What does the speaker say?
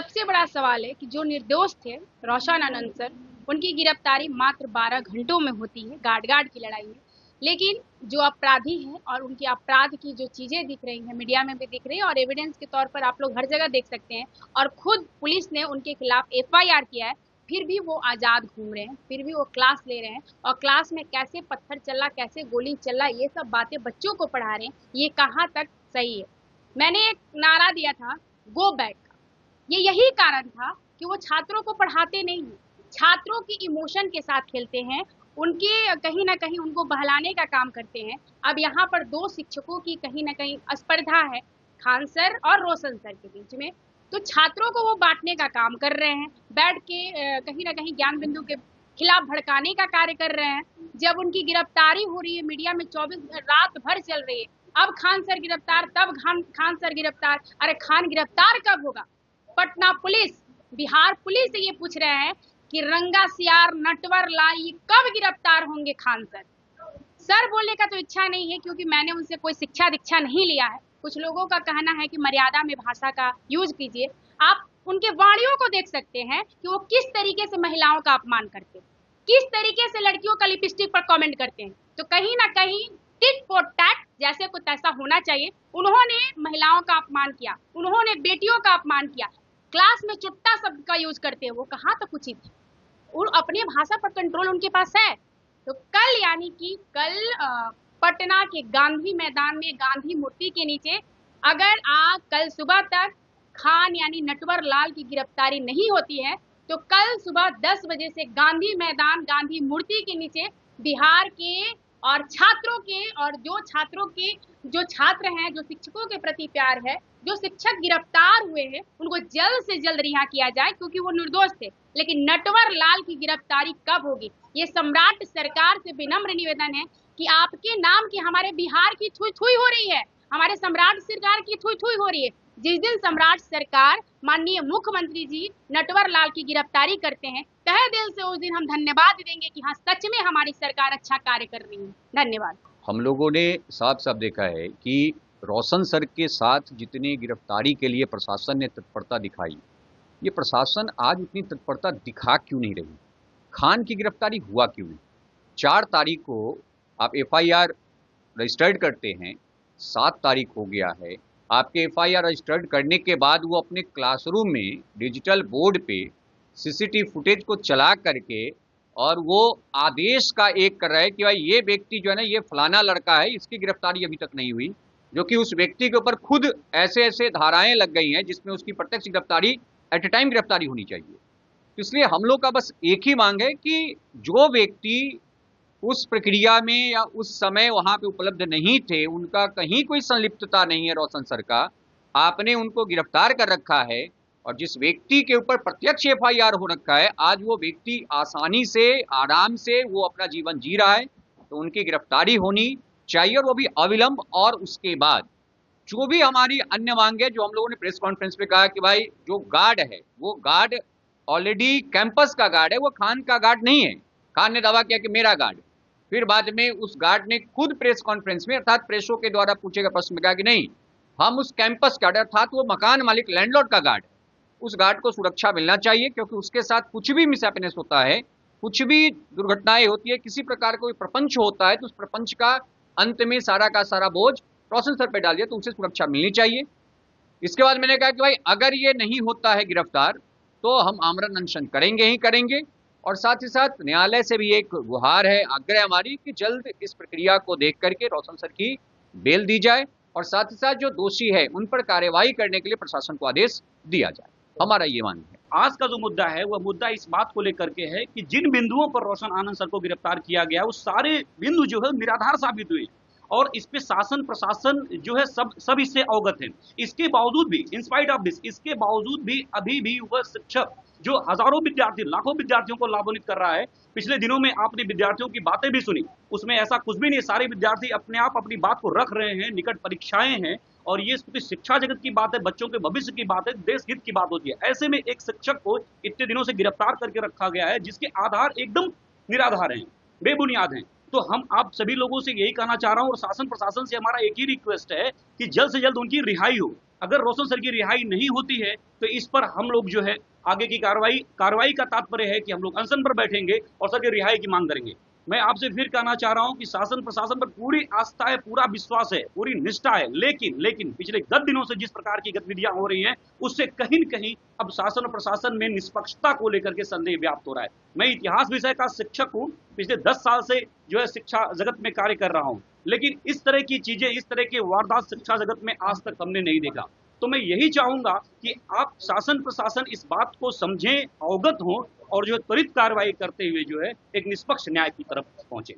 सबसे बड़ा सवाल है कि जो निर्दोष थे रोशन आनंद सर, उनकी गिरफ्तारी मात्र 12 घंटों में होती है गार्ड की लड़ाई में। लेकिन जो अपराधी हैं और उनके अपराध की जो चीजें दिख रही हैं, मीडिया में भी दिख रही है और एविडेंस के तौर पर आप लोग हर जगह देख सकते हैं, और खुद पुलिस ने उनके खिलाफ FIR किया है, फिर भी वो आजाद घूम रहे हैं, फिर भी वो क्लास ले रहे हैं, और क्लास में कैसे पत्थर चला, कैसे गोली चला, ये सब बातें बच्चों को पढ़ा रहे हैं। ये कहाँ तक सही है? मैंने एक नारा दिया था, गो बैक। ये यही कारण था कि वो छात्रों को पढ़ाते नहीं हैं, छात्रों की इमोशन के साथ खेलते हैं, उनके कहीं ना कहीं उनको बहलाने का काम करते हैं। अब यहाँ पर दो शिक्षकों की कहीं ना कहीं स्पर्धा है, खान सर और रोशन सर के बीच में, तो छात्रों को वो बांटने का काम कर रहे हैं, बैठ के कहीं ना कहीं ज्ञान बिंदु के खिलाफ भड़काने का कार्य कर रहे हैं। जब उनकी गिरफ्तारी हो रही है, मीडिया में 24 रात भर चल रही है, अब खान सर गिरफ्तार, तब खान सर गिरफ्तार, अरे खान गिरफ्तार कब होगा? पटना पुलिस, बिहार पुलिस से ये पूछ रहे हैं कि रंगा सियार नटवर लाल ये कब गिरफ्तार होंगे खान सर? सर बोलने का तो इच्छा नहीं है, क्योंकि मैंने उनसे कोई शिक्षा दीक्षा नहीं लिया है। कुछ लोगों का कहना है कि मर्यादा में भाषा का यूज कीजिए। आप उनके वाणियों को देख सकते हैं कि वो किस तरीके से महिलाओं का अपमान करते हैं, किस तरीके से लड़कियों का लिपस्टिक पर कमेंट करते हैं। तो कहीं ना कहीं टिट फॉर टैट जैसे कुछ ऐसा होना चाहिए। उन्होंने महिलाओं का अपमान किया, उन्होंने बेटियों का अपमान किया, क्लास में चुट्टा शब्द का यूज करते हैं, वो कहाँ तक उचित है? और अपनी भाषा पर कंट्रोल उनके पास है। तो कल यानी कि कल पटना के गांधी मैदान में गांधी मूर्ति के नीचे अगर कल सुबह तक खान यानी नटवर लाल की गिरफ्तारी नहीं होती है, तो कल सुबह 10 बजे से गांधी मैदान गांधी मूर्ति के नीचे बिहार के और छात्रों के, और जो छात्र हैं, जो शिक्षकों के प्रति प्यार है, जो शिक्षक गिरफ्तार हुए हैं, उनको जल्द से जल्द रिहा किया जाए, क्योंकि वो निर्दोष थे। लेकिन नटवर लाल की गिरफ्तारी कब होगी? ये सम्राट सरकार से विनम्र निवेदन है कि आपके नाम की हमारे बिहार की थुई थुई हो रही है, हमारे सम्राट सरकार की थुई थुई हो रही है। जिस दिन सम्राट सरकार माननीय मुख्यमंत्री जी नटवर लाल की गिरफ्तारी करते हैं, तहे दिल से उस दिन हम धन्यवाद देंगे कि हाँ, सच में हमारी सरकार अच्छा कार्य कर रही है। धन्यवाद। हम लोगों ने साफ साफ देखा है कि रोशन सर के साथ जितनी गिरफ्तारी के लिए प्रशासन ने तत्परता दिखाई, ये प्रशासन आज उतनी तत्परता दिखा क्यों नहीं रही? खान की गिरफ्तारी हुआ क्यों नहीं? 4 तारीख को आप FIR रजिस्टर्ड करते हैं, 7 तारीख हो गया है, आपके FIR रजिस्टर्ड करने के बाद वो अपने क्लासरूम में डिजिटल बोर्ड पे CCTV फुटेज को चला करके और वो आदेश का एक कर रहा है कि भाई ये व्यक्ति जो है ना, ये फलाना लड़का है, इसकी गिरफ्तारी अभी तक नहीं हुई, जो कि उस व्यक्ति के ऊपर खुद ऐसे ऐसे धाराएं लग गई हैं जिसमें उसकी प्रत्यक्ष गिरफ्तारी एट ए टाइम गिरफ्तारी होनी चाहिए। तो इसलिए हम लोग का बस एक ही मांग है कि जो व्यक्ति उस प्रक्रिया में या उस समय वहां पे उपलब्ध नहीं थे, उनका कहीं कोई संलिप्तता नहीं है रोशन सर का, आपने उनको गिरफ्तार कर रखा है, और जिस व्यक्ति के ऊपर प्रत्यक्ष FIR हो रखा है, आज वो व्यक्ति आसानी से आराम से वो अपना जीवन जी रहा है, तो उनकी गिरफ्तारी होनी चाहिए, और वो भी अविलंब। और उसके बाद जो भी हमारी अन्य मांग है, जो हम लोगों ने प्रेस कॉन्फ्रेंस में कहा कि भाई जो गार्ड है, वो गार्ड ऑलरेडी कैंपस का गार्ड है, वो खान का गार्ड नहीं है। खान ने दावा किया कि मेरा गार्ड, फिर बाद में उस गार्ड ने खुद प्रेस कॉन्फ्रेंस में अर्थात प्रेसों के द्वारा पूछे गए प्रश्न में कहा कि नहीं, हम उस कैंपस गार्ड अर्थात वो मकान मालिक लैंडलॉर्ड का गार्ड, उस गार्ड को सुरक्षा मिलना चाहिए, क्योंकि उसके साथ कुछ भी मिसहैपनेस होता है, कुछ भी दुर्घटनाएं होती है, किसी प्रकार का कोई प्रपंच होता है, तो उस प्रपंच का अंत में सारा का सारा बोझ रोशन सर पे डाल दिया, तो उसे सुरक्षा मिलनी चाहिए। इसके बाद मैंने कहा कि भाई अगर ये नहीं होता है गिरफ्तार, तो हम आमरण अनशन करेंगे ही करेंगे, और साथ ही साथ न्यायालय से भी एक गुहार है, आग्रह हमारी कि जल्द इस प्रक्रिया को देख करके रोशन सर की बेल दी जाए, और साथ ही साथ जो दोषी है उन पर कार्यवाही करने के लिए प्रशासन को आदेश दिया जाए। हमारा ये मानना है। आज का जो मुद्दा है वह मुद्दा इस बात को लेकर के है कि जिन बिंदुओं पर रोशन आनंद सर को गिरफ्तार किया गया, वो सारे बिंदु जो है निराधार साबित हुए, और इस पे शासन प्रशासन जो है सब इससे अवगत है। इसके बावजूद भी, इंस्पाइट ऑफ दिस, इसके बावजूद भी अभी भी वह शिक्षक जो हजारों विद्यार्थी, लाखों विद्यार्थियों को लाभान्वित कर रहा है, पिछले दिनों में आपने विद्यार्थियों की बातें भी सुनी, उसमें ऐसा कुछ भी नहीं, सारे विद्यार्थी अपने आप अपनी बात को रख रहे हैं, निकट परीक्षाएं हैं, और ये शिक्षा जगत की बात है, बच्चों के भविष्य की बात है, देश हित की बात होती है। ऐसे में एक शिक्षक को इतने दिनों से गिरफ्तार करके रखा गया है, जिसके आधार एकदम निराधार हैं, बेबुनियाद हैं। तो हम आप सभी लोगों से यही कहना चाह रहा हूं, और शासन प्रशासन से हमारा एक ही रिक्वेस्ट है कि जल्द से जल्द उनकी रिहाई हो, अगर रोशन सर की रिहाई नहीं होती है तो इस पर हम लोग जो है आगे की कार्रवाई का तात्पर्य है कि हम लोग अनशन पर बैठेंगे और सर की रिहाई की मांग करेंगे। मैं आपसे फिर कहना चाह रहा हूं कि शासन प्रशासन पर पूरी आस्था है, पूरा विश्वास है, पूरी निष्ठा है, लेकिन पिछले 10 दिनों से जिस प्रकार की गतिविधियां हो रही हैं उससे कहीं न कहीं अब शासन और प्रशासन में निष्पक्षता को लेकर के संदेह व्याप्त हो रहा है। मैं इतिहास विषय का शिक्षक हूं, पिछले 10 साल से जो है शिक्षा जगत में कार्य कर रहा हूं, लेकिन इस तरह की चीजें, इस तरह के वारदात शिक्षा जगत में आज तक हमने नहीं देखा। तो मैं यही चाहूंगा कि आप शासन प्रशासन इस बात को समझें, अवगत हों और जो त्वरित कार्रवाई करते हुए जो है एक निष्पक्ष न्याय की तरफ पहुंचे।